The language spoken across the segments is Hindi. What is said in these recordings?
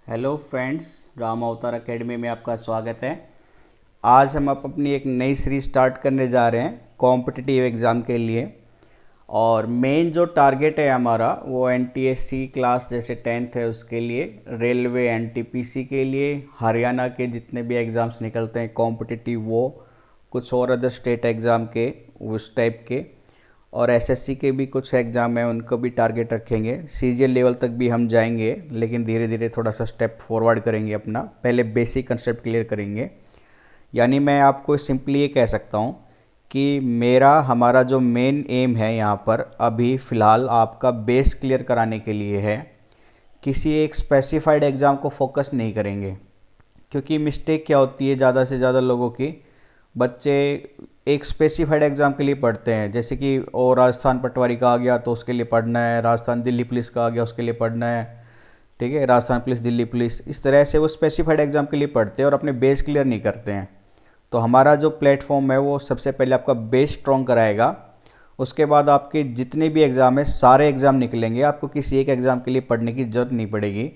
हेलो फ्रेंड्स, राम अवतार एकेडमी में आपका स्वागत है। आज हम अपनी एक नई सीरीज स्टार्ट करने जा रहे हैं कॉम्पिटिटिव एग्ज़ाम के लिए। और मेन जो टारगेट है हमारा वो एनटीएससी क्लास जैसे 10th है उसके लिए, रेलवे एनटीपीसी के लिए, हरियाणा के जितने भी एग्ज़ाम्स निकलते हैं कॉम्पिटिटिव, वो कुछ और अदर स्टेट एग्ज़ाम के उस टाइप के, और एसएससी के भी कुछ एग्ज़ाम है उनको भी टारगेट रखेंगे। सीजीएल लेवल तक भी हम जाएंगे, लेकिन धीरे धीरे थोड़ा सा स्टेप फॉरवर्ड करेंगे। अपना पहले बेसिक कंसेप्ट क्लियर करेंगे। यानी मैं आपको सिंपली ये कह सकता हूँ कि हमारा जो मेन एम है यहाँ पर अभी फ़िलहाल आपका बेस क्लियर कराने के लिए है। किसी एक स्पेसिफाइड एग्ज़ाम को फोकस नहीं करेंगे, क्योंकि मिस्टेक क्या होती है ज़्यादा से ज़्यादा लोगों की, बच्चे एक स्पेसिफाइड एग्ज़ाम के लिए पढ़ते हैं। जैसे कि ओ राजस्थान पटवारी का आ गया तो उसके लिए पढ़ना है, राजस्थान दिल्ली पुलिस का आ गया उसके लिए पढ़ना है, ठीक है, राजस्थान पुलिस, दिल्ली पुलिस, इस तरह से वो स्पेसिफाइड एग्ज़ाम के लिए पढ़ते हैं और अपने बेस क्लियर नहीं करते हैं। तो हमारा जो प्लेटफॉर्म है वो सबसे पहले आपका बेस स्ट्रॉन्ग कराएगा। उसके बाद आपके जितने भी एग्ज़ाम है सारे एग्ज़ाम निकलेंगे, आपको किसी एक एग्ज़ाम के लिए पढ़ने की ज़रूरत नहीं पड़ेगी।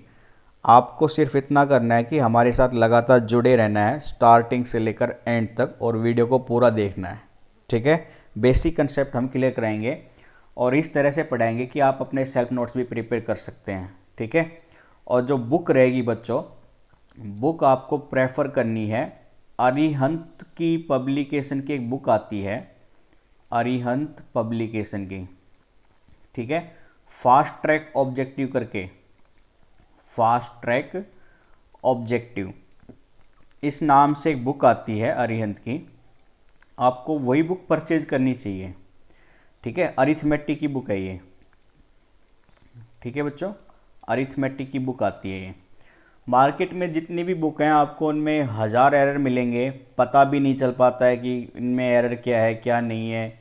आपको सिर्फ इतना करना है कि हमारे साथ लगातार जुड़े रहना है स्टार्टिंग से लेकर एंड तक, और वीडियो को पूरा देखना है, ठीक है। बेसिक कंसेप्ट हम क्लियर कराएंगे और इस तरह से पढ़ाएंगे कि आप अपने सेल्फ नोट्स भी प्रिपेयर कर सकते हैं, ठीक है। और जो बुक रहेगी बच्चों, बुक आपको प्रेफर करनी है अरिहंत की पब्लिकेशन की एक बुक आती है, अरिहंत पब्लिकेशन की, ठीक है। फास्ट ट्रैक ऑब्जेक्टिव करके, फास्ट ट्रैक ऑब्जेक्टिव इस नाम से एक बुक आती है अरिहंत की। आपको वही बुक परचेज करनी चाहिए, ठीक है। अरिथमेटिक की बुक है ये, ठीक है बच्चों, अरिथमेटिक की बुक आती है ये। मार्केट में जितनी भी बुक हैं आपको उनमें हज़ार एरर मिलेंगे, पता भी नहीं चल पाता है कि इनमें एरर क्या है क्या नहीं है।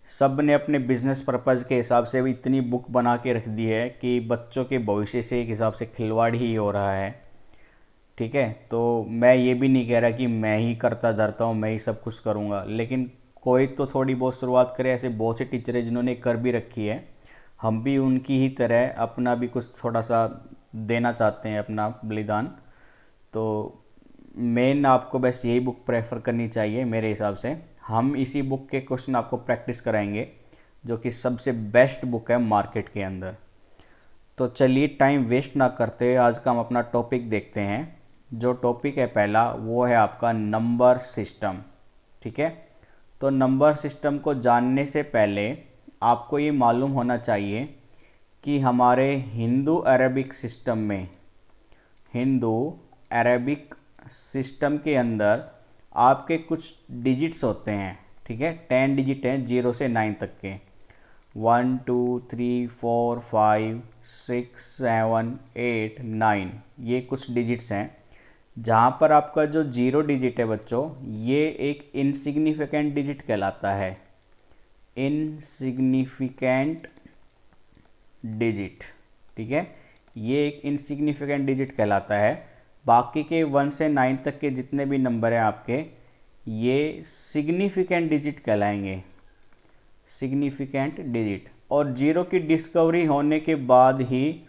सब ने अपने बिजनेस पर्पज़ के हिसाब से भी इतनी बुक बना के रख दी है कि बच्चों के भविष्य से एक हिसाब से खिलवाड़ ही हो रहा है, ठीक है। तो मैं ये भी नहीं कह रहा कि मैं ही करता धरता हूँ, मैं ही सब कुछ करूँगा, लेकिन कोई तो थोड़ी बहुत शुरुआत करे। ऐसे बहुत से टीचर हैं जिन्होंने कर भी रखी है, हम भी उनकी ही तरह अपना भी कुछ थोड़ा सा देना चाहते हैं, अपना बलिदान। तो मेन आपको बस यही बुक प्रेफर करनी चाहिए मेरे हिसाब से। हम इसी बुक के क्वेश्चन आपको प्रैक्टिस कराएंगे, जो कि सबसे बेस्ट बुक है मार्केट के अंदर। तो चलिए टाइम वेस्ट ना करते आज का हम अपना टॉपिक देखते हैं। जो टॉपिक है पहला वो है आपका नंबर सिस्टम, ठीक है। तो नंबर सिस्टम को जानने से पहले आपको ये मालूम होना चाहिए कि हमारे हिंदू अरेबिक सिस्टम में, हिंदू अरेबिक सिस्टम के अंदर आपके कुछ डिजिट्स होते हैं, ठीक है। 10 डिजिट हैं 0 से 9 तक के, 1 2 3 4 5 6 7 8 9, ये कुछ डिजिट्स हैं। जहाँ पर आपका जो 0 डिजिट है बच्चों, ये एक इनसिग्निफिकेंट डिजिट कहलाता है, इनसिग्निफिकेंट डिजिट, ठीक है। ये एक इनसिग्निफिकेंट डिजिट कहलाता है। बाकी के 1 से 9 तक के जितने भी नंबर हैं आपके, ये सिग्निफिकेंट डिजिट कहलाएंगे, सिग्निफिकेंट डिजिट। और 0 की डिस्कवरी होने के बाद ही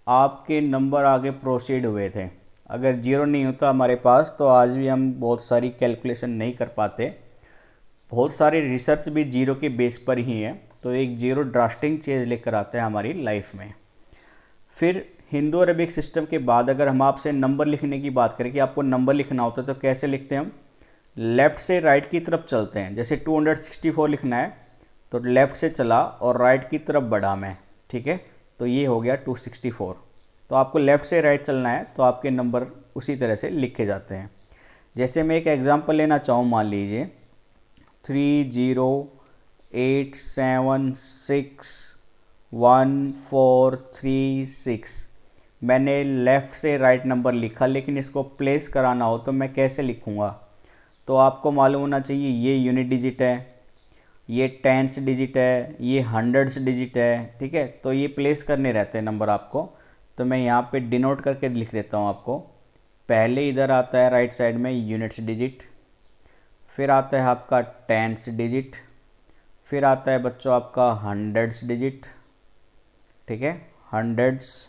आपके नंबर आगे प्रोसीड हुए थे। अगर 0 नहीं होता हमारे पास तो आज भी हम बहुत सारी कैलकुलेशन नहीं कर पाते। बहुत सारे रिसर्च भी 0 के बेस पर ही है। तो एक 0 ड्रास्टिंग चेंज लेकर आता है हमारी लाइफ में। फिर हिंदू अरबिक सिस्टम के बाद अगर हम आपसे नंबर लिखने की बात करें कि आपको नंबर लिखना होता है तो कैसे लिखते हैं हम, लेफ़्ट से राइट की तरफ चलते हैं। जैसे 264 लिखना है तो लेफ़्ट से चला और राइट की तरफ बढ़ा मैं, ठीक है। तो ये हो गया 264। तो आपको लेफ़्ट से राइट चलना है तो आपके नंबर उसी तरह से लिखे जाते हैं। जैसे मैं एक एग्जांपल लेना चाहूँ, मान लीजिए 3087614336। मैंने लेफ़्ट से राइट नंबर लिखा, लेकिन इसको प्लेस कराना हो तो मैं कैसे लिखूँगा। तो आपको मालूम होना चाहिए ये यूनिट डिजिट है, ये टेंस डिजिट है, ये हंड्रेड्स डिजिट है, ठीक है। तो ये प्लेस करने रहते हैं नंबर आपको। तो मैं यहाँ पे डिनोट करके लिख देता हूँ आपको। पहले इधर आता है राइट साइड में यूनिट्स डिजिट, फिर आता है आपका टेंस डिजिट, फिर आता है बच्चों आपका हंड्रेड्स डिजिट, ठीक है, हंड्रेड्स।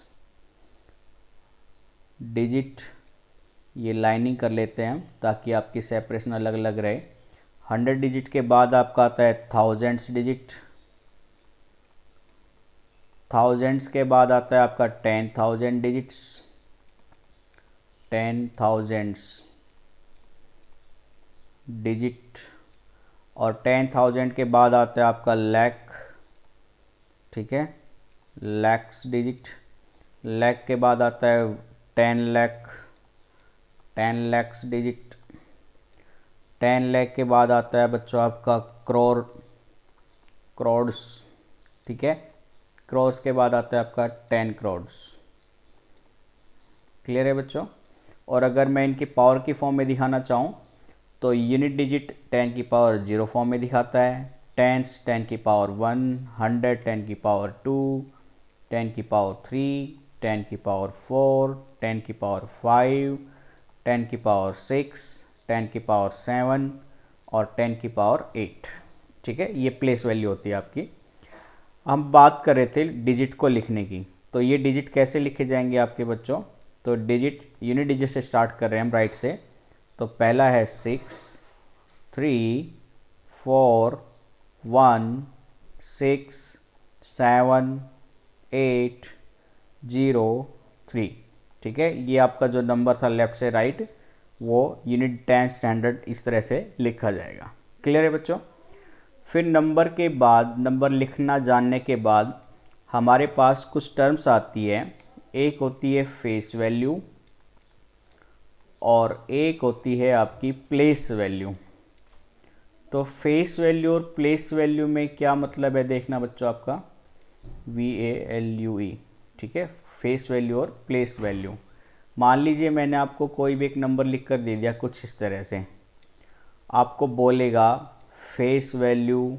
डिजिट ये लाइनिंग कर लेते हैं हम ताकि आपकी सेपरेशन अलग अलग रहे। 100 डिजिट के बाद आपका आता है थाउजेंड्स डिजिट, थाउजेंड्स के बाद आता है आपका 10,000 डिजिट्स, 10,000 डिजिट, और 10,000 के बाद आता है आपका लाख, ठीक है, लैक्स डिजिट, लाख के बाद आता है 10 लाख, 10 लैक्स डिजिट, 10 लाख के बाद आता है बच्चों आपका करोड़, करोड्स, ठीक है, क्रॉस के बाद आता है आपका 10 करोड्स। क्लियर है बच्चों। और अगर मैं इनकी पावर की फॉर्म में दिखाना चाहूँ तो यूनिट डिजिट 10 की पावर 0 फॉर्म में दिखाता है, टेंस 10 की पावर 1, 100 10 की पावर 2, 10 की पावर 3, 10 की पावर 4, 10 की पावर 5, 10 की पावर 6, 10 की पावर 7 और 10 की पावर 8। ठीक है, ये प्लेस वैल्यू होती है आपकी। हम बात कर रहे थे डिजिट को लिखने की, तो ये डिजिट कैसे लिखे जाएंगे आपके बच्चों। तो डिजिट यूनिट डिजिट से स्टार्ट कर रहे हैं हम राइट से। तो पहला है 6 3 4 1 6 7 8 0 3। ठीक है, ये आपका जो नंबर था लेफ्ट से राइट वो यूनिट 10 स्टैंडर्ड इस तरह से लिखा जाएगा। क्लियर है बच्चों। फिर नंबर के बाद, नंबर लिखना जानने के बाद हमारे पास कुछ टर्म्स आती है। एक होती है फेस वैल्यू और एक होती है आपकी प्लेस वैल्यू। तो फेस वैल्यू और प्लेस वैल्यू में क्या मतलब है देखना बच्चों आपका, VALUE। ठीक है, फेस वैल्यू और प्लेस वैल्यू। मान लीजिए मैंने आपको कोई भी एक नंबर लिख कर दे दिया कुछ इस तरह से, आपको बोलेगा फेस वैल्यू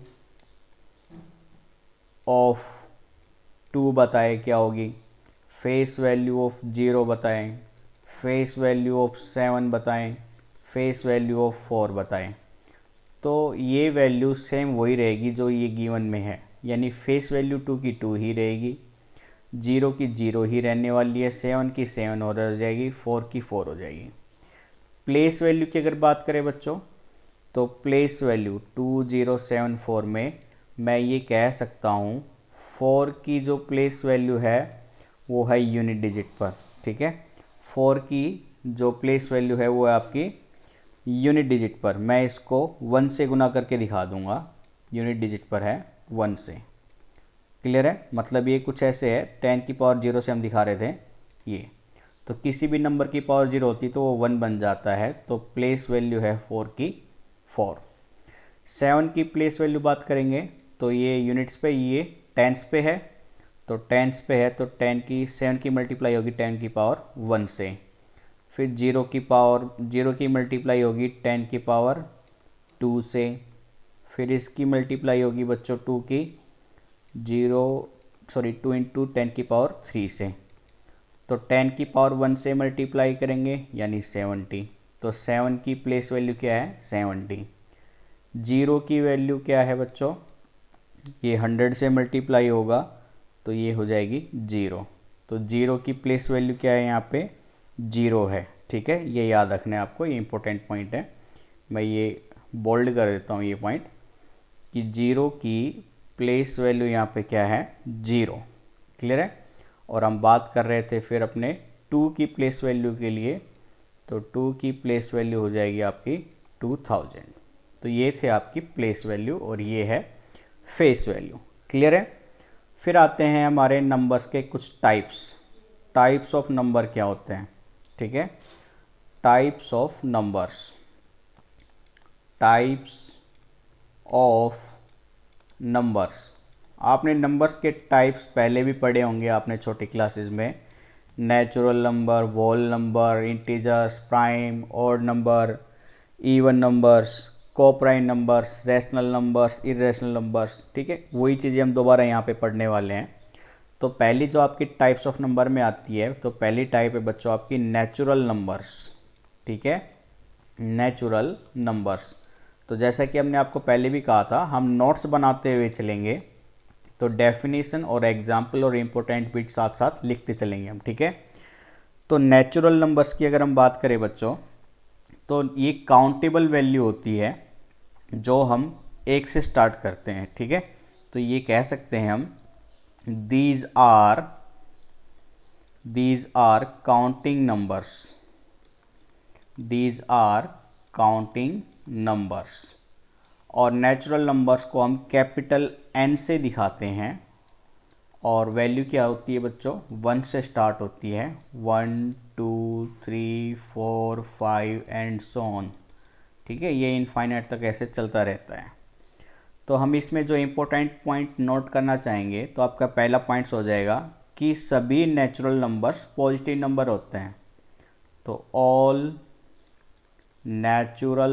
ऑफ 2 बताए क्या होगी, फेस वैल्यू ऑफ 0 बताएं, फेस वैल्यू ऑफ 7 बताएं, फेस वैल्यू ऑफ 4 बताएं। तो ये वैल्यू सेम वही रहेगी जो ये गिवन में है, यानी फेस वैल्यू 2 की 2 ही रहेगी, 0 की 0 ही रहने वाली है, 7 की 7 और हो जाएगी, 4 की 4 हो जाएगी। प्लेस वैल्यू की अगर बात करें बच्चों, तो प्लेस वैल्यू 2074 में मैं ये कह सकता हूँ 4 की जो प्लेस वैल्यू है वो है यूनिट डिजिट पर। ठीक है, 4 की जो प्लेस वैल्यू है वो है आपकी यूनिट डिजिट पर। मैं इसको 1 से गुना करके दिखा दूंगा, यूनिट डिजिट पर है 1 से। क्लियर है, मतलब ये कुछ ऐसे है, 10 की पावर 0 से हम दिखा रहे थे ये, तो किसी भी नंबर की पावर 0 होती तो वो 1 बन जाता है। तो प्लेस वैल्यू है 4 की 4। 7 की प्लेस वैल्यू बात करेंगे तो ये यूनिट्स पे, ये टेंस पे है, तो टेंस पे है तो 10 की 7 की मल्टीप्लाई होगी 10 की पावर 1 से। फिर 0 की पावर 0 की मल्टीप्लाई होगी 10 की पावर 2 से। फिर इसकी मल्टीप्लाई होगी बच्चों 2 की 2 इंटू 10 की पावर 3 से। तो 10 की पावर 1 से मल्टीप्लाई करेंगे यानी 70। तो 7 की प्लेस वैल्यू क्या है 70। 0 की वैल्यू क्या है बच्चों, ये 100 से मल्टीप्लाई होगा तो ये हो जाएगी 0। तो 0 की प्लेस वैल्यू क्या है यहाँ पे 0 है। ठीक है, ये याद रखना है आपको, ये इंपॉर्टेंट पॉइंट है। मैं ये बोल्ड कर देता हूँ ये पॉइंट कि 0 की प्लेस वैल्यू यहाँ पे क्या है 0। क्लियर है। और हम बात कर रहे थे फिर अपने 2 की प्लेस वैल्यू के लिए, तो 2 की प्लेस वैल्यू हो जाएगी आपकी 2000। तो ये थे आपकी प्लेस वैल्यू और ये है फेस वैल्यू। क्लियर है। फिर आते हैं हमारे नंबर्स के कुछ टाइप्स ऑफ नंबर क्या होते हैं। ठीक है, types of numbers, types of numbers. आपने नंबर्स के टाइप्स पहले भी पढ़े होंगे आपने छोटी क्लासेस में, natural number, whole number, integers, prime, odd number, even numbers, coprime numbers, rational numbers, irrational numbers. ठीक है, वही चीज़ें हम दोबारा यहाँ पे पढ़ने वाले हैं। तो पहली जो आपकी टाइप्स ऑफ नंबर में आती है, तो पहली टाइप है बच्चों आपकी नेचुरल नंबर्स। ठीक है, नेचुरल नंबर्स। तो जैसा कि हमने आपको पहले भी कहा था, हम नोट्स बनाते हुए चलेंगे, तो डेफिनेशन और एग्जाम्पल और इम्पोर्टेंट बिट साथ साथ लिखते चलेंगे हम। ठीक है, तो नेचुरल नंबर्स की अगर हम बात करें बच्चों, तो ये काउंटेबल वैल्यू होती है जो हम 1 से स्टार्ट करते हैं, ठीक है। तो ये कह सकते हैं हम these are counting numbers, these are counting numbers. और नेचुरल नंबर्स को हम कैपिटल N से दिखाते हैं, और वैल्यू क्या होती है बच्चों, 1 से स्टार्ट होती है, 1 2 3 4 5 एंड सो ऑन, ठीक है। ये इनफाइनाइट तक ऐसे चलता रहता है। तो हम इसमें जो इम्पोर्टेंट पॉइंट नोट करना चाहेंगे, तो आपका पहला पॉइंट्स हो जाएगा कि सभी नेचुरल नंबर्स पॉजिटिव नंबर होते हैं। तो all natural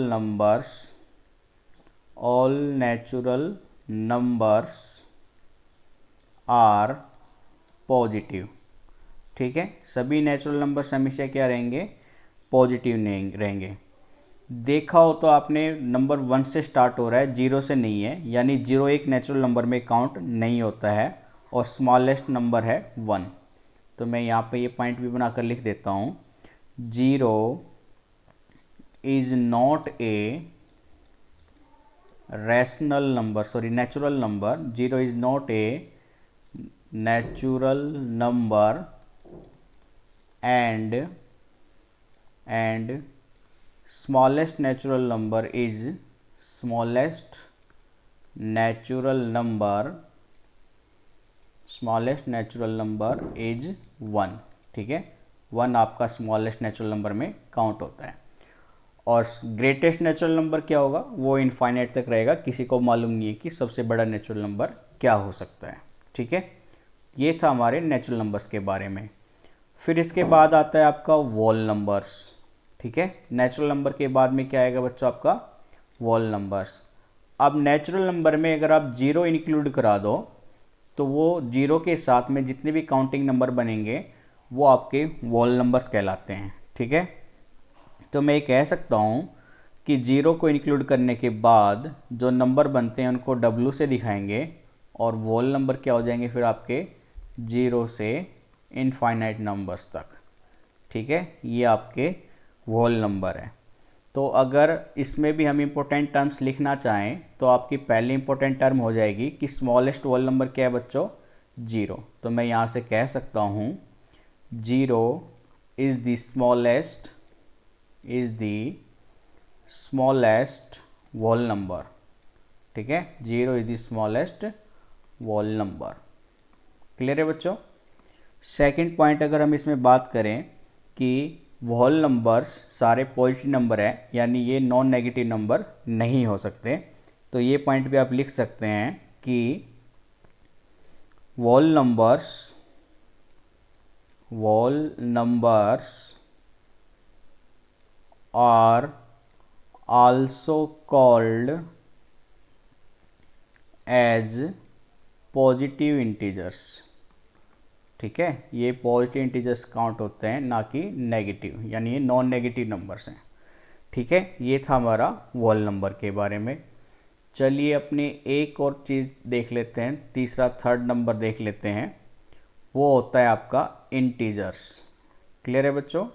numbers are positive, ठीक है। सभी नेचुरल नंबर्स हमेशा क्या रहेंगे, पॉजिटिव रहेंगे। देखा हो तो आपने नंबर 1 से स्टार्ट हो रहा है, 0 से नहीं है, यानी 0 एक नेचुरल नंबर में काउंट नहीं होता है, और स्मॉलेस्ट नंबर है 1। तो मैं यहाँ पे ये पॉइंट भी बनाकर लिख देता हूँ, 0 is not a rational number, sorry natural number, 0 is not a natural number and smallest natural number is smallest natural number is 1, ठीक है। 1 आपका स्मॉलेस्ट नेचुरल नंबर में काउंट होता है। और ग्रेटेस्ट नेचुरल नंबर क्या होगा, वो इनफाइनाइट तक रहेगा, किसी को मालूम नहीं है कि सबसे बड़ा नेचुरल नंबर क्या हो सकता है, ठीक है। ये था हमारे नेचुरल नंबर्स के बारे में। फिर इसके बाद आता है आपका वोल नंबर्स, ठीक है। नेचुरल नंबर के बाद में क्या आएगा बच्चों, आपका वोल नंबर्स। अब नेचुरल नंबर में अगर आप 0 इंक्लूड करा दो, तो वो 0 के साथ में जितने भी काउंटिंग नंबर बनेंगे वो आपके वोल नंबर्स कहलाते हैं, ठीक है। तो मैं ये कह सकता हूँ कि 0 को इंक्लूड करने के बाद जो नंबर बनते हैं उनको W से दिखाएंगे, और वोल नंबर क्या हो जाएंगे फिर आपके 0 से इनफाइनाइट नंबर्स तक, ठीक है। ये आपके वोल नंबर है। तो अगर इसमें भी हम इम्पोर्टेंट टर्म्स लिखना चाहें, तो आपकी पहली इम्पोर्टेंट टर्म हो जाएगी कि स्मॉलेस्ट वोल नंबर क्या है बच्चों, 0। तो मैं यहाँ से कह सकता हूँ 0 is the smallest whole number, ठीक है। 0 is the smallest whole number. Clear है बच्चों। सेकंड पॉइंट अगर हम इसमें बात करें कि वोल नंबर्स सारे पॉजिटिव नंबर है, यानी ये नॉन नेगेटिव नंबर नहीं हो सकते, तो ये पॉइंट भी आप लिख सकते हैं कि whole numbers are also called as positive integers, ठीक है। ये पॉजिटिव इंटीजर्स काउंट होते हैं, ना कि नेगेटिव, यानी ये नॉन नेगेटिव नंबर्स हैं, ठीक है। ये था हमारा वोल नंबर के बारे में। चलिए अपने एक और चीज़ देख लेते हैं, तीसरा थर्ड नंबर देख लेते हैं, वो होता है आपका इंटीजर्स। क्लियर है बच्चों।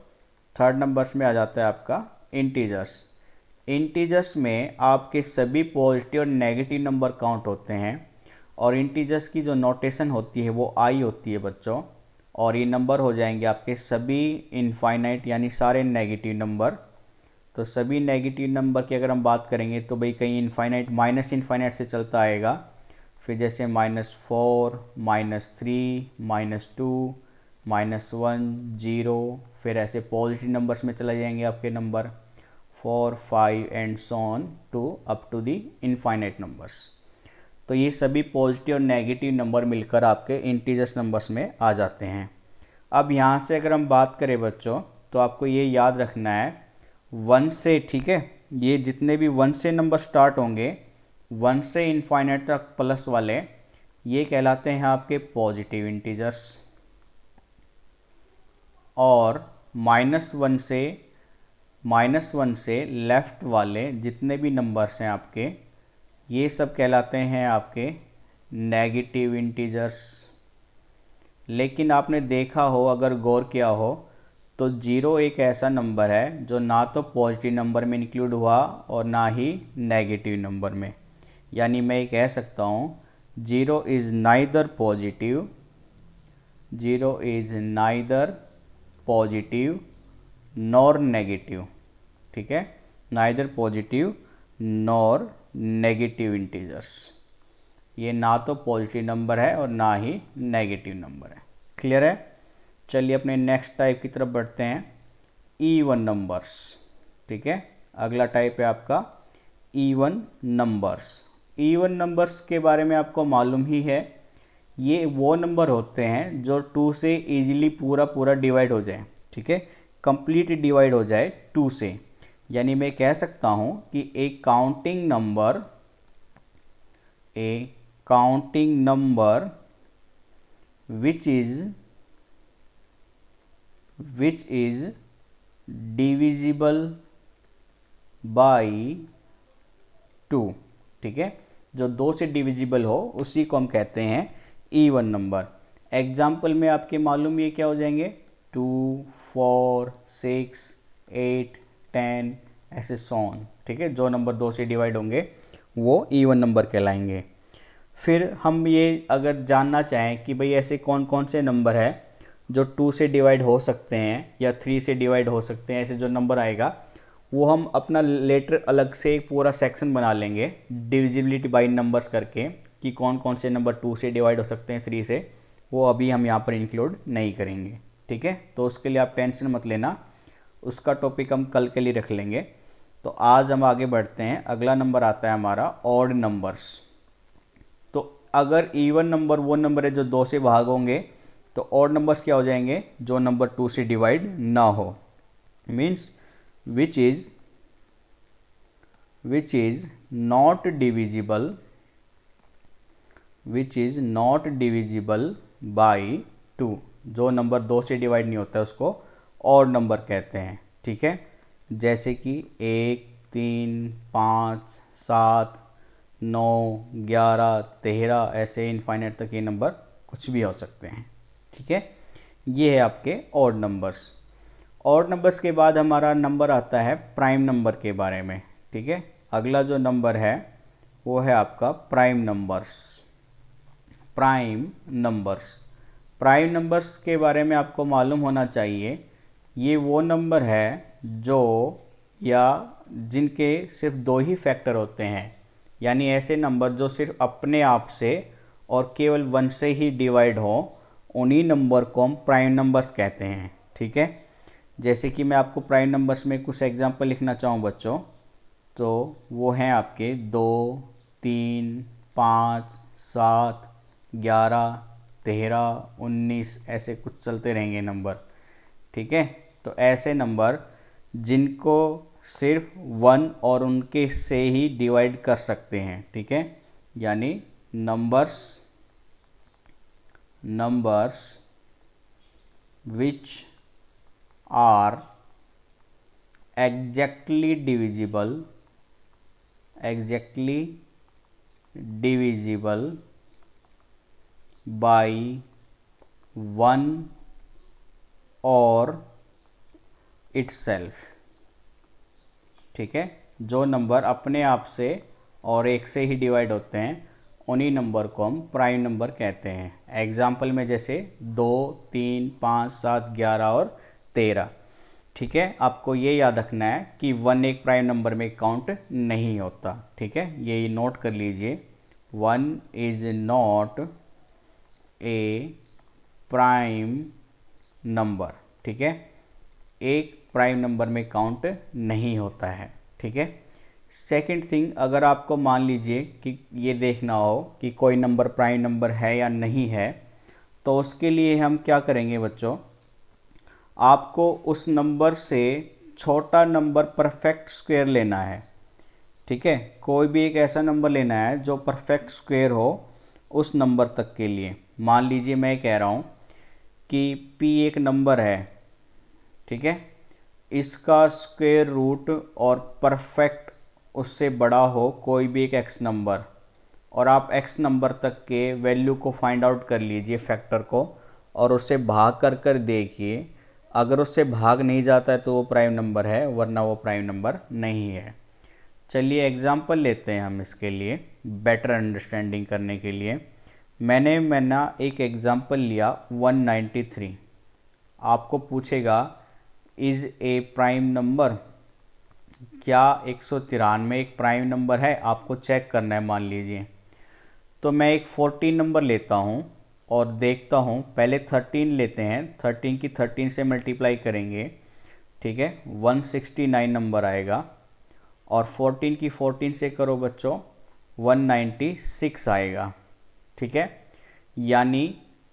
थर्ड नंबर्स में आ जाता है आपका इंटीजर्स। इंटीजर्स में आपके सभी पॉजिटिव और नेगेटिव नंबर काउंट होते हैं, और इंटीजर्स की जो नोटेशन होती है वो आई होती है बच्चों, और ये नंबर हो जाएंगे आपके सभी इनफाइनाइट, यानी सारे नेगेटिव नंबर। तो सभी नेगेटिव नंबर की अगर हम बात करेंगे तो भाई कहीं इनफाइनाइट माइनस इनफाइनाइट से चलता आएगा, फिर जैसे -4 -3 -2 -1 0, फिर ऐसे पॉजिटिव नंबर्स में चले जाएंगे आपके number 4 5 and so on to up to the infinite numbers. तो ये सभी पॉजिटिव और नेगेटिव नंबर मिलकर आपके इंटीजर्स नंबर्स में आ जाते हैं। अब यहाँ से अगर हम बात करें बच्चों, तो आपको ये याद रखना है 1 से, ठीक है, ये जितने भी 1 से नंबर स्टार्ट होंगे, 1 से इनफाइनाइट तक प्लस वाले, ये कहलाते हैं आपके पॉजिटिव इंटीजर्स। और -1 से लेफ़्ट वाले जितने भी नंबर्स हैं आपके, ये सब कहलाते हैं आपके नेगेटिव इंटीजर्स। लेकिन आपने देखा हो, अगर गौर किया हो, तो 0 एक ऐसा नंबर है जो ना तो पॉजिटिव नंबर में इंक्लूड हुआ और ना ही नेगेटिव नंबर में। यानी मैं ये कह सकता हूँ 0 is neither positive, 0 is neither positive nor negative. ठीक है, neither positive nor negative integers. ये ना तो पॉजिटिव नंबर है और ना ही नेगेटिव नंबर है। क्लियर है? चलिए अपने नेक्स्ट टाइप की तरफ बढ़ते हैं, इवन नंबर्स। ठीक है, अगला टाइप है आपका इवन नंबर्स। इवन नंबर्स के बारे में आपको मालूम ही है, ये वो नंबर होते हैं जो 2 से इजीली पूरा डिवाइड हो जाए। ठीक है, कंप्लीट डिवाइड हो जाए 2 से। यानी मैं कह सकता हूँ कि एक counting number which is divisible by 2। ठीक है, जो 2 से डिविजिबल हो उसी को हम कहते हैं इवन नंबर। एग्जाम्पल में आपके मालूम ये क्या हो जाएंगे, 2, 4, 6, 8, 10 ऐसे सॉन। ठीक है, जो नंबर 2 से डिवाइड होंगे वो इवन नंबर कहलाएंगे। फिर हम ये अगर जानना चाहें कि भाई ऐसे कौन कौन से नंबर है जो 2 से डिवाइड हो सकते हैं या 3 से डिवाइड हो सकते हैं, ऐसे जो नंबर आएगा वो हम अपना लेटर अलग से एक पूरा सेक्शन बना लेंगे डिविजिबिलिटी बाय नंबर्स करके, कि कौन कौन से नंबर 2 से डिवाइड हो सकते हैं 3 से। वो अभी हम यहाँ पर इंक्लूड नहीं करेंगे। ठीक है, तो उसके लिए आप टेंशन मत लेना, उसका टॉपिक हम कल के लिए रख लेंगे। तो आज हम आगे बढ़ते हैं। अगला नंबर आता है हमारा ऑड नंबर्स। तो अगर इवन नंबर वो नंबर है जो 2 से भाग होंगे, तो ऑड नंबर्स क्या हो जाएंगे, जो नंबर 2 से डिवाइड ना हो। Means which is not divisible by 2। जो नंबर 2 से डिवाइड नहीं होता है उसको ऑड नंबर कहते हैं। ठीक है, जैसे कि 1, 3, 5, 7, 9, 11, 13 ऐसे इनफाइनाइट तक ये नंबर कुछ भी हो सकते हैं। ठीक है, ये है आपके ऑड नंबर्स। ऑड नंबर्स के बाद हमारा नंबर आता है प्राइम नंबर के बारे में। ठीक है, अगला जो नंबर है वो है आपका प्राइम नंबर्स। प्राइम नंबर्स के बारे में आपको मालूम होना चाहिए, ये वो नंबर है जो या जिनके सिर्फ 2 ही फैक्टर होते हैं। यानी ऐसे नंबर जो सिर्फ अपने आप से और केवल 1 से ही डिवाइड हो, उन्हीं नंबर को हम प्राइम नंबर्स कहते हैं। ठीक है, जैसे कि मैं आपको प्राइम नंबर्स में कुछ एग्जांपल लिखना चाहूँ बच्चों, तो वो हैं आपके 2, 3, 5, 7, 11, 13, 19 ऐसे कुछ चलते रहेंगे नंबर। ठीक है, तो ऐसे नंबर जिनको सिर्फ 1 और उनके से ही डिवाइड कर सकते हैं। ठीक है, यानी numbers which are exactly divisible by 1 और itself। ठीक है, जो नंबर अपने आप से और 1 से ही डिवाइड होते हैं उन्हीं नंबर को हम प्राइम नंबर कहते हैं। एग्जाम्पल में जैसे 2, 3, 5, 7, 11 और 13। ठीक है, आपको ये याद रखना है कि 1 एक प्राइम नंबर में काउंट नहीं होता। ठीक है, ये नोट कर लीजिए, 1 is not a prime number. ठीक है, एक प्राइम नंबर में काउंट नहीं होता है। ठीक है, सेकंड थिंग, अगर आपको मान लीजिए कि ये देखना हो कि कोई नंबर प्राइम नंबर है या नहीं है, तो उसके लिए हम क्या करेंगे बच्चों, आपको उस नंबर से छोटा नंबर परफेक्ट स्क्वायर लेना है। ठीक है, कोई भी एक ऐसा नंबर लेना है जो परफेक्ट स्क्वायर हो उस नंबर तक के लिए। मान लीजिए मैं कह रहा हूँ कि p एक नंबर है। ठीक है, इसका स्क्वायर रूट और परफेक्ट उससे बड़ा हो कोई भी एक x नंबर, और आप x नंबर तक के वैल्यू को फाइंड आउट कर लीजिए फैक्टर को, और उससे भाग कर देखिए अगर उससे भाग नहीं जाता है तो वो प्राइम नंबर है, वरना वो प्राइम नंबर नहीं है। चलिए एग्जाम्पल लेते हैं हम इसके लिए, बेटर अंडरस्टैंडिंग करने के लिए। मैंने एक एग्जाम्पल लिया 193। आपको पूछेगा इज़ ए प्राइम नंबर, क्या 193 एक प्राइम नंबर है, आपको चेक करना है मान लीजिए। तो मैं एक 14 नंबर लेता हूँ और देखता हूँ, पहले 13 लेते हैं, 13 की 13 से मल्टीप्लाई करेंगे, ठीक है, 169 नंबर आएगा। और 14 की 14 से करो बच्चों, 196 आएगा, ठीक है। यानी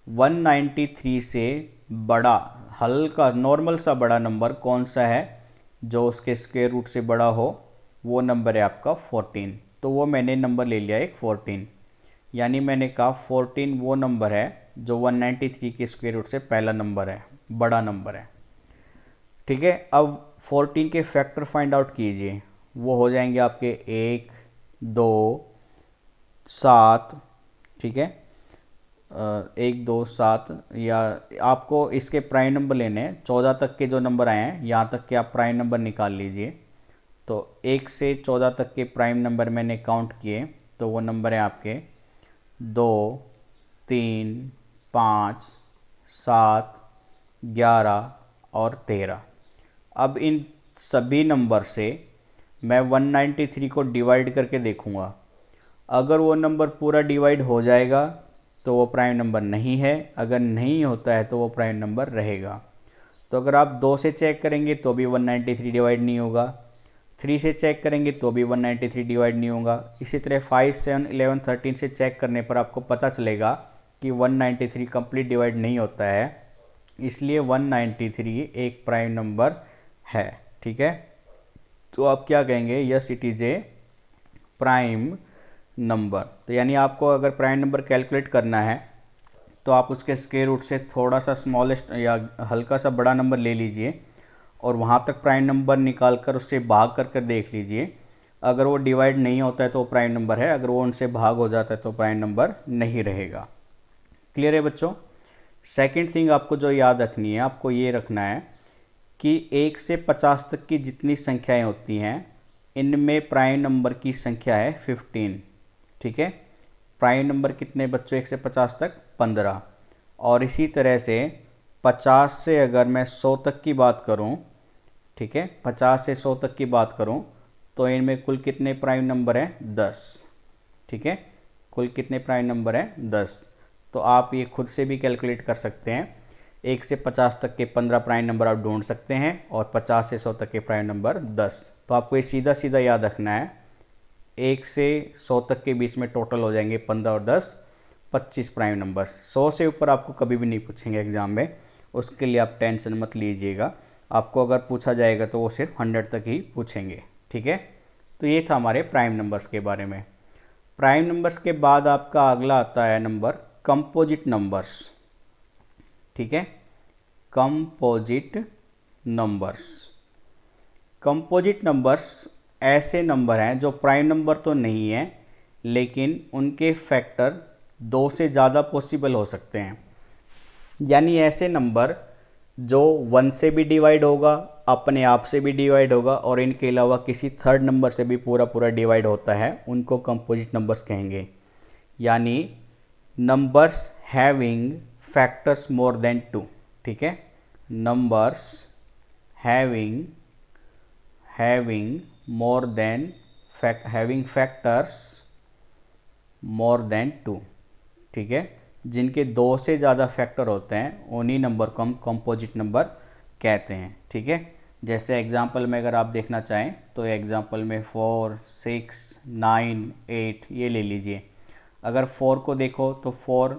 193 से बड़ा, हल्का नॉर्मल सा बड़ा नंबर कौन सा है, जो उसके स्क्वायर रूट से बड़ा हो, वो नंबर है आपका 14। तो वो मैंने नंबर ले लिया एक 14। यानी मैंने कहा 14 वो नंबर है जो 193 के स्क्वायर रूट से पहला नंबर है, बड़ा नंबर है, ठीक है। अब 14 के फैक्टर फाइंड आउट कीजिए, वो हो जाएंगे आपके 1, 2, 7, ठीक है, 1, 2, 7। या आपको इसके प्राइम नंबर लेने हैं, 14 तक के जो नंबर आए हैं यहाँ तक के आप प्राइम नंबर निकाल लीजिए। तो 1 से 14 तक के प्राइम नंबर मैंने काउंट किए, तो वो नंबर है आपके 2, 3, 5, 7, 11 और 13। अब इन सभी नंबर से मैं 193 को डिवाइड करके देखूंगा। अगर वो नंबर पूरा डिवाइड हो जाएगा तो वो प्राइम नंबर नहीं है, अगर नहीं होता है तो वो प्राइम नंबर रहेगा। तो अगर आप 2 से चेक करेंगे तो भी 193 डिवाइड नहीं होगा, 3 से चेक करेंगे तो भी 193 डिवाइड नहीं होगा। इसी तरह 5, 7, 11, 13 से चेक करने पर आपको पता चलेगा कि 193 कंप्लीट डिवाइड नहीं होता है, इसलिए 193 एक प्राइम नंबर है, ठीक है। तो आप क्या कहेंगे, yes it is a prime number. तो यानी आपको अगर प्राइम नंबर कैलकुलेट करना है तो आप उसके स्क्वायर रूट से थोड़ा सा स्मॉलेस्ट या हल्का सा बड़ा नंबर ले लीजिए और वहाँ तक प्राइम नंबर निकाल कर उससे भाग कर देख लीजिए। अगर वो डिवाइड नहीं होता है तो वो प्राइम नंबर है, अगर वो उनसे भाग हो जाता है तो प्राइम नंबर नहीं रहेगा। क्लियर है बच्चों। सेकंड थिंग आपको जो याद रखनी है, आपको ये रखना है कि 1 से 50 तक की जितनी संख्याएं होती हैं इनमें प्राइम नंबर की संख्या है 15, ठीक है। प्राइम नंबर कितने बच्चों 1 से 50 तक 15। और इसी तरह से 50 से अगर मैं 100 तक की बात करूं, ठीक है, 50 से 100 तक की बात करूं तो इनमें कुल कितने प्राइम नंबर हैं 10, ठीक है, कुल कितने प्राइम नंबर हैं 10। तो आप ये खुद से भी कैलकुलेट कर सकते हैं, 1 से 50 तक के 15 प्राइम नंबर आप ढूंढ सकते हैं और 50 से 100 तक के प्राइम नंबर 10। तो आपको ये सीधा सीधा याद रखना है, 1 से 100 तक के बीच में टोटल हो जाएंगे 15 और 10 25 प्राइम नंबर्स। 100 से ऊपर आपको कभी भी नहीं पूछेंगे एग्ज़ाम में, उसके लिए आप टेंशन मत लीजिएगा। आपको अगर पूछा जाएगा तो वो सिर्फ 100 तक ही पूछेंगे, ठीक है। तो ये था हमारे प्राइम नंबर्स के बारे में। प्राइम नंबर्स के बाद आपका अगला आता है नंबर कंपोजिट नंबर्स, ठीक है, कंपोजिट नंबर्स। कंपोजिट नंबर्स ऐसे नंबर हैं जो प्राइम नंबर तो नहीं है लेकिन उनके फैक्टर 2 से ज़्यादा पॉसिबल हो सकते हैं। यानी ऐसे नंबर जो 1 से भी डिवाइड होगा, अपने आप से भी डिवाइड होगा और इनके अलावा किसी थर्ड नंबर से भी पूरा पूरा डिवाइड होता है, उनको कंपोजिट नंबर्स कहेंगे। यानी numbers having factors more than 2, ठीक है, numbers having more than having factors more than 2, ठीक है, जिनके 2 से ज़्यादा फैक्टर होते हैं उन्हीं नंबर को हम कंपोजिट नंबर कहते हैं, ठीक है। जैसे एग्जांपल में अगर आप देखना चाहें तो एग्जांपल में 4, 6, 9, 8 ये ले लीजिए। अगर 4 को देखो तो 4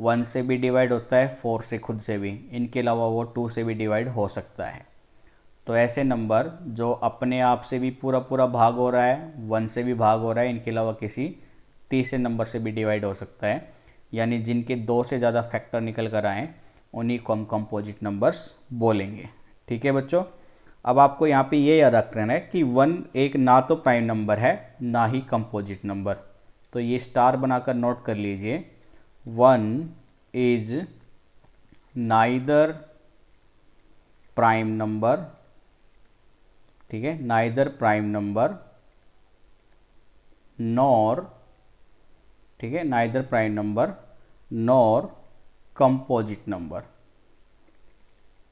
1 से भी डिवाइड होता है, 4 से खुद से भी, इनके अलावा वो 2 से भी डिवाइड हो सकता है। तो ऐसे नंबर जो अपने आप से भी पूरा पूरा भाग हो रहा है, 1 से भी भाग हो रहा है, इनके अलावा किसी तीसरे नंबर से भी डिवाइड हो सकता है, यानी जिनके 2 से ज़्यादा फैक्टर निकल कर आएँ उन्हीं को हम कंपोजिट नंबर्स बोलेंगे, ठीक है बच्चों। अब आपको यहाँ पे ये याद रखना है कि 1 एक ना तो प्राइम नंबर है ना ही कंपोजिट नंबर, तो ये स्टार बनाकर नोट कर लीजिए। 1 इज नाइदर प्राइम नंबर, ठीक है, नाइदर प्राइम नंबर नॉर, ठीक है, neither prime number nor composite number,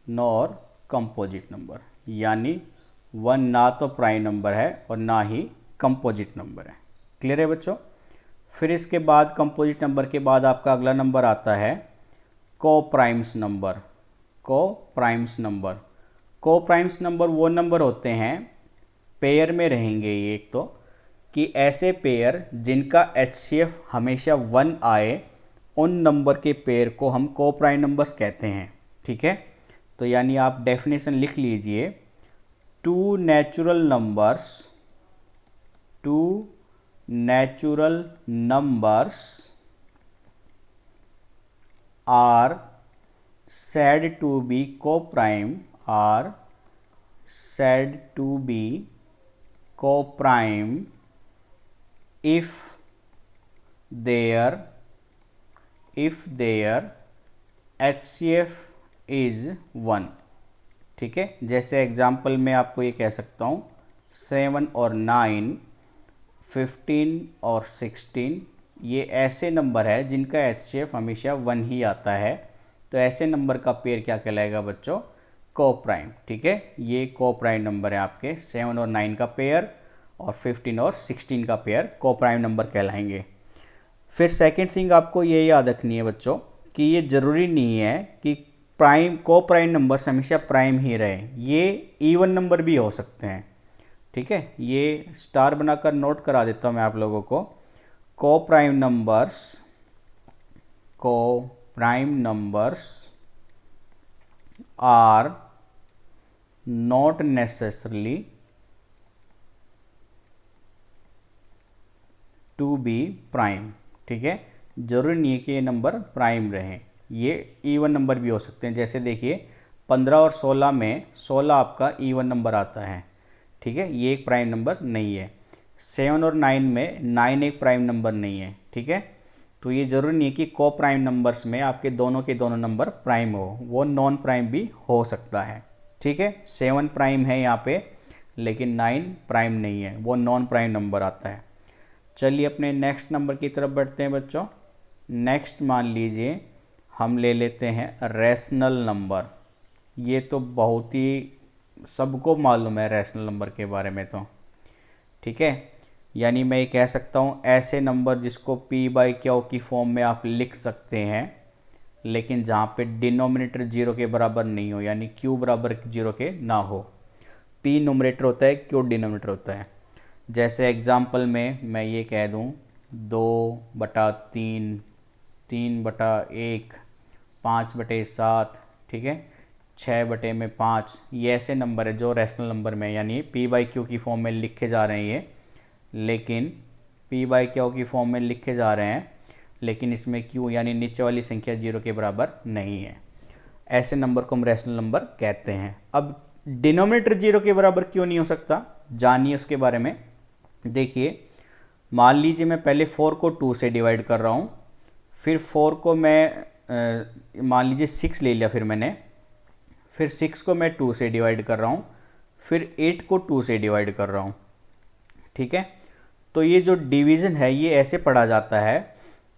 nor composite number, यानी 1 ना तो प्राइम नंबर है और ना ही कंपोजिट नंबर है। क्लियर है बच्चों। फिर इसके बाद कंपोजिट नंबर के बाद आपका अगला नंबर आता है को प्राइम्स नंबर। को प्राइम्स नंबर, को प्राइम्स नंबर वो नंबर होते हैं, पेयर में रहेंगे ये, एक तो कि ऐसे पेयर जिनका एचसीएफ हमेशा 1 आए, उन नंबर के पेयर को हम को प्राइम नंबर्स कहते हैं। ठीक है, तो यानी आप डेफिनेशन लिख लीजिए, two natural numbers, two natural numbers are said to be co-prime, are said to be co-prime if their HCF is 1। ठीक है, जैसे एग्जाम्पल में आपको ये कह सकता हूँ 7 और 9, 15 और 16 ये ऐसे नंबर है जिनका HCF हमेशा 1 ही आता है, तो ऐसे नंबर का पेयर क्या कहलाएगा बच्चों, को प्राइम। ठीक है, ये को प्राइम नंबर है आपके 7 और 9 का पेयर और 15 और 16 का पेयर को प्राइम नंबर कहलाएंगे। फिर सेकंड थिंग आपको ये याद रखनी है बच्चों कि ये ज़रूरी नहीं है कि प्राइम को प्राइम नंबर्स हमेशा प्राइम ही रहे, ये इवन नंबर भी हो सकते हैं। ठीक है, ये स्टार बनाकर नोट करा देता हूँ मैं आप लोगों को प्राइम नंबर्स, को prime numbers are not necessarily to be prime. ठीक है, जरूरी नहीं है कि ये नंबर प्राइम रहें, ये इवन नंबर भी हो सकते हैं। जैसे देखिए 15 और 16 में 16 आपका इवन नंबर आता है। ठीक है, ये एक प्राइम नंबर नहीं है। 7 और 9 में 9 एक प्राइम नंबर नहीं है। ठीक है, तो ये ज़रूरी नहीं है कि को प्राइम नंबर्स में आपके दोनों के दोनों नंबर प्राइम हो, वो नॉन प्राइम भी हो सकता है। ठीक है, 7 प्राइम है यहाँ पे लेकिन 9 प्राइम नहीं है, वो नॉन प्राइम नंबर आता है। चलिए अपने नेक्स्ट नंबर की तरफ बढ़ते हैं बच्चों। नेक्स्ट मान लीजिए हम ले लेते हैं रैशनल नंबर। ये तो बहुत ही सबको मालूम है रैशनल नंबर के बारे में तो। ठीक है, यानी मैं ये कह सकता हूँ ऐसे नंबर जिसको p/q की फॉर्म में आप लिख सकते हैं, लेकिन जहाँ पे डिनोमिनेटर 0 के बराबर नहीं हो, यानी q बराबर 0 के ना हो। p नोमिनेटर होता है, q डिनोमिनेटर होता है। जैसे एग्जाम्पल में मैं ये कह दूँ 2/3, 3/1, 5/7, ठीक है, 6/5, ये ऐसे नंबर है जो रैशनल नंबर में यानी p/q की फॉर्म में लिखे जा रहे हैं ये, लेकिन p/q की फॉर्म में लिखे जा रहे हैं, लेकिन इसमें q यानी नीचे वाली संख्या 0 के बराबर नहीं है। ऐसे नंबर को हम रैशनल नंबर कहते हैं। अब डिनोमिनेटर 0 के बराबर क्यों नहीं हो सकता, जानिए उसके बारे में। देखिए मान लीजिए मैं पहले 4 को 2 से डिवाइड कर रहा हूँ, फिर 4 को मैं मान लीजिए 6 ले लिया, फिर मैंने फिर 6 को मैं 2 से डिवाइड कर रहा हूँ, फिर 8 को 2 से डिवाइड कर रहा हूँ। ठीक है, तो ये जो डिवीज़न है ये ऐसे पढ़ा जाता है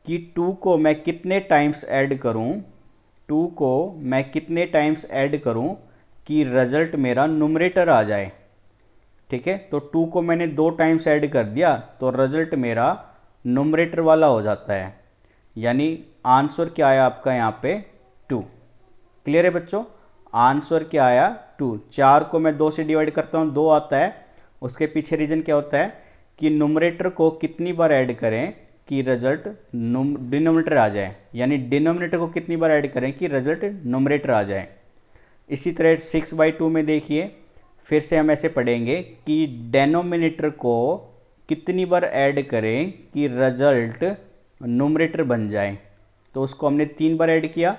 कि 2 को मैं कितने टाइम्स ऐड करूं, 2 को मैं कितने टाइम्स ऐड करूं कि रिजल्ट मेरा नुमरेटर आ जाए। ठीक है, तो 2 को मैंने 2 टाइम्स ऐड कर दिया तो रिजल्ट मेरा नुमरेटर वाला हो जाता है, यानी आंसर क्या आया आपका यहाँ पे 2। क्लियर है बच्चों, आंसर क्या आया 2। 4 को मैं 2 से डिवाइड करता हूँ 2 आता है, उसके पीछे रीजन क्या होता है कि नुमरेटर को कितनी बार ऐड करें कि रिजल्ट डिनोमिनेटर आ जाए, यानी डिनोमिनेटर को कितनी बार ऐड करें कि रिजल्ट नुमरेटर आ जाए। इसी तरह 6/2 में देखिए फिर से हम ऐसे पढ़ेंगे कि डेनोमिनेटर को कितनी बार ऐड करें कि रिजल्ट नुमरेटर बन जाए, तो उसको हमने 3 बार ऐड किया,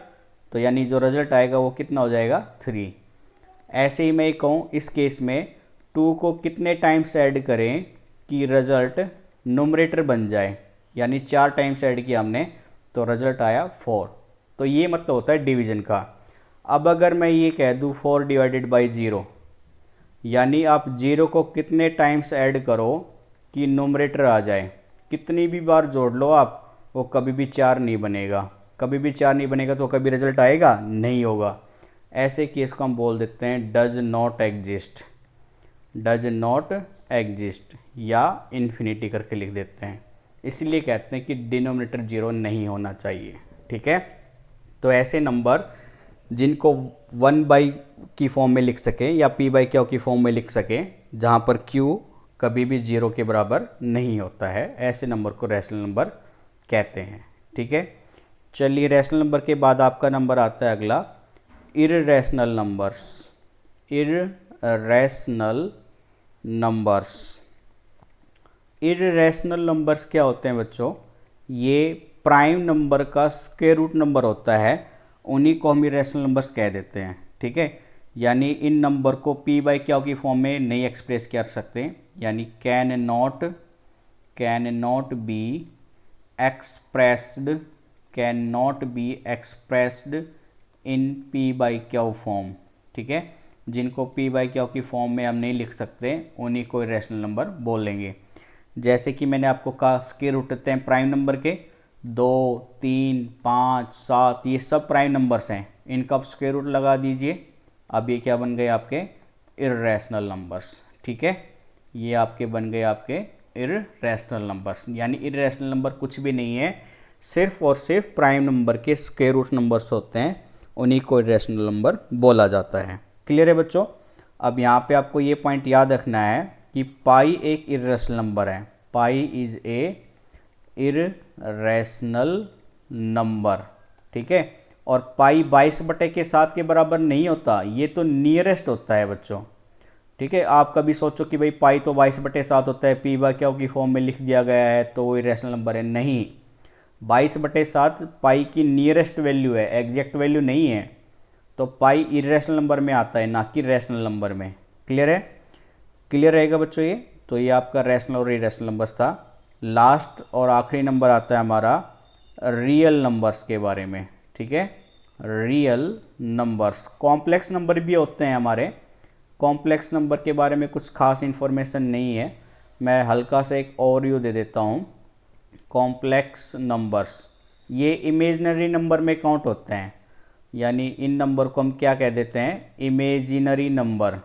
तो यानी जो रिजल्ट आएगा वो कितना हो जाएगा 3। ऐसे ही मैं कहूँ इस केस में 2 को कितने टाइम्स ऐड करें कि रिजल्ट नुमरेटर बन जाए, यानी 4 टाइम्स ऐड किया हमने तो रिजल्ट आया 4। तो ये मतलब होता है डिवीज़न का। अब अगर मैं ये कह दूँ 4 डिवाइडेड बाई 0, यानी आप 0 को कितने टाइम्स ऐड करो कि नोमरेटर आ जाए, कितनी भी बार जोड़ लो आप, वो कभी भी 4 नहीं बनेगा। कभी भी 4 नहीं बनेगा तो कभी रिजल्ट आएगा नहीं होगा। ऐसे केस को हम बोल देते हैं does not exist, does not exist, या इन्फिनिटी करके लिख देते हैं। इसलिए कहते हैं कि डिनोमिनेटर 0 नहीं होना चाहिए। ठीक है, तो ऐसे नंबर जिनको 1 की फॉर्म में लिख सकें या p/q की फॉर्म में लिख सकें, जहाँ पर q कभी भी 0 के बराबर नहीं होता है, ऐसे नंबर को रैशनल नंबर कहते हैं। ठीक है, चलिए रैशनल नंबर के बाद आपका नंबर आता है अगला irrational numbers. Irrational numbers, irrational numbers क्या होते हैं बच्चों? ये प्राइम नंबर का स्क्वायर रूट नंबर होता है, उन्हीं को हम इर्रेशनल नंबर्स कह देते हैं। ठीक है, यानी इन नंबर को p/q की फॉर्म में नहीं एक्सप्रेस कर सकते, यानी can not be expressed, can not be expressed in p/q form. ठीक है, जिनको p/q की फॉर्म में हम नहीं लिख सकते उन्हीं को इर्रेशनल नंबर बोलेंगे। जैसे कि मैंने आपको कहा स्क्वायर रूट होते हैं प्राइम नंबर के, 2, 3, 5, 7, ये सब प्राइम नंबर्स हैं, इनका आप स्क्वायर रूट लगा दीजिए। अब ये क्या बन गए आपके इर्रेशनल नंबर्स। ठीक है, ये आपके बन गए आपके इर्रेशनल नंबर्स। यानी इर्रेशनल नंबर कुछ भी नहीं है, सिर्फ और सिर्फ प्राइम नंबर के स्क्वायर रूट नंबर्स होते हैं, उन्हीं को इर्रेशनल नंबर बोला जाता है। क्लियर है बच्चों? अब यहाँ पे आपको ये पॉइंट याद रखना है कि पाई एक इर्रेशनल नंबर है, pi is a irrational number. ठीक है, और पाई 22/7 के बराबर नहीं होता, ये तो नियरेस्ट होता है बच्चों। ठीक है, आप कभी सोचो कि भाई पाई तो 22/7 होता है, p/q की फॉर्म में लिख दिया गया है तो वो इर्रेशनल नंबर है। नहीं, 22/7 पाई की नियरेस्ट वैल्यू है, एग्जैक्ट वैल्यू नहीं है, तो पाई इर्रेशनल नंबर में आता है, ना कि रैशनल नंबर में। क्लियर है? क्लियर रहेगा बच्चों ये? तो ये आपका रैशनल और इर्रेशनल नंबर्स था। लास्ट और आखिरी नंबर आता है हमारा रियल नंबर्स के बारे में। ठीक है, रियल नंबर्स, कॉम्प्लेक्स नंबर भी होते हैं हमारे। कॉम्प्लेक्स नंबर के बारे में कुछ खास इन्फॉर्मेशन नहीं है, मैं हल्का सा एक ओवरव्यू दे देता हूँ। कॉम्प्लेक्स नंबर्स ये इमेजिनरी नंबर में काउंट होते हैं, यानी इन नंबर को हम क्या कह देते हैं? Imaginary number.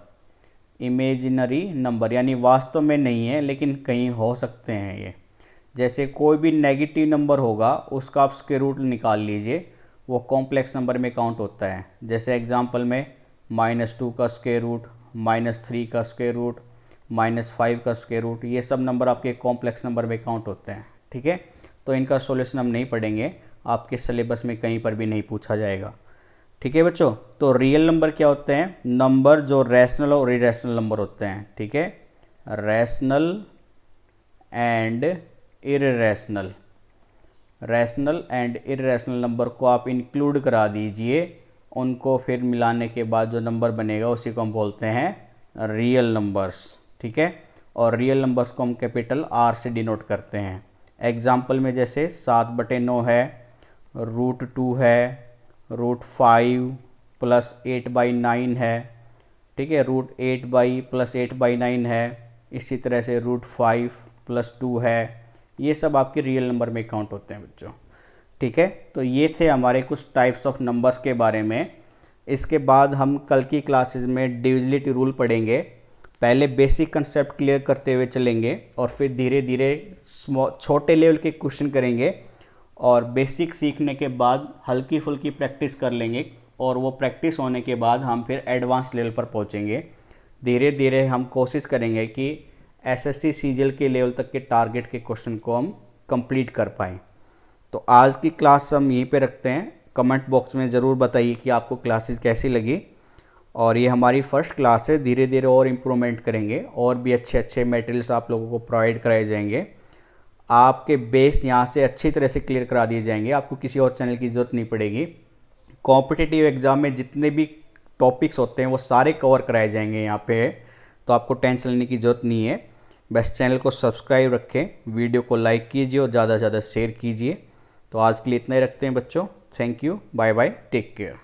इमेजिनरी नंबर यानी वास्तव में नहीं है लेकिन कहीं हो सकते हैं ये। जैसे कोई भी नेगेटिव नंबर होगा उसका आप स्क्वायर रूट निकाल लीजिए, वो कॉम्प्लेक्स नंबर में काउंट होता है। जैसे एग्जांपल में -2 का स्क्वायर रूट, -3 का स्क्वायर रूट, -5 का स्क्वायर रूट, ये सब नंबर आपके कॉम्प्लेक्स नंबर में काउंट होते हैं। ठीक है, तो इनका सॉल्यूशन हम नहीं पढ़ेंगे, आपके सिलेबस में कहीं पर भी नहीं पूछा जाएगा। ठीक है बच्चों, तो रियल नंबर क्या होते हैं? नंबर जो रैशनल और इरेशनल नंबर होते हैं। ठीक है, rational and irrational, rational and irrational number को आप इंक्लूड करा दीजिए, उनको फिर मिलाने के बाद जो नंबर बनेगा उसी को हम बोलते हैं रियल नंबर्स। ठीक है, और रियल नंबर्स को हम कैपिटल R से डिनोट करते हैं। एग्जाम्पल में जैसे 7/9 है, √2 है, √5 + 8/9 है। ठीक है, √8 + 8/9 है, इसी तरह से √5 + 2 है। ये सब आपके रियल नंबर में काउंट होते हैं बच्चों। ठीक है, तो ये थे हमारे कुछ टाइप्स ऑफ नंबर्स के बारे में। इसके बाद हम कल की क्लासेस में डिविजिबिलिटी रूल पढ़ेंगे। पहले बेसिक कंसेप्ट क्लियर करते हुए चलेंगे और फिर धीरे धीरे छोटे लेवल के क्वेश्चन करेंगे, और बेसिक सीखने के बाद हल्की फुल्की प्रैक्टिस कर लेंगे, और वो प्रैक्टिस होने के बाद हम फिर एडवांस लेवल पर पहुंचेंगे। धीरे धीरे हम कोशिश करेंगे कि एसएससी सीजीएल के लेवल तक के टारगेट के क्वेश्चन को हम कंप्लीट कर पाएँ। तो आज की क्लास हम यहीं पे रखते हैं। कमेंट बॉक्स में ज़रूर बताइए कि आपको क्लासेस कैसी लगी, और ये हमारी फर्स्ट क्लास है, धीरे धीरे और इम्प्रूवमेंट करेंगे, और भी अच्छे अच्छे मटेरियल्स आप लोगों को प्रोवाइड कराए जाएंगे। आपके बेस यहाँ से अच्छी तरह से क्लियर करा दिए जाएंगे, आपको किसी और चैनल की ज़रूरत नहीं पड़ेगी। कॉम्पिटिटिव एग्ज़ाम में जितने भी टॉपिक्स होते हैं वो सारे कवर कराए जाएंगे यहाँ पे, तो आपको टेंशन लेने की ज़रूरत नहीं है। बस चैनल को सब्सक्राइब रखें, वीडियो को लाइक कीजिए और ज़्यादा से ज़्यादा शेयर कीजिए। तो आज के लिए इतना ही रखते हैं बच्चों। Thank you, bye bye, take care.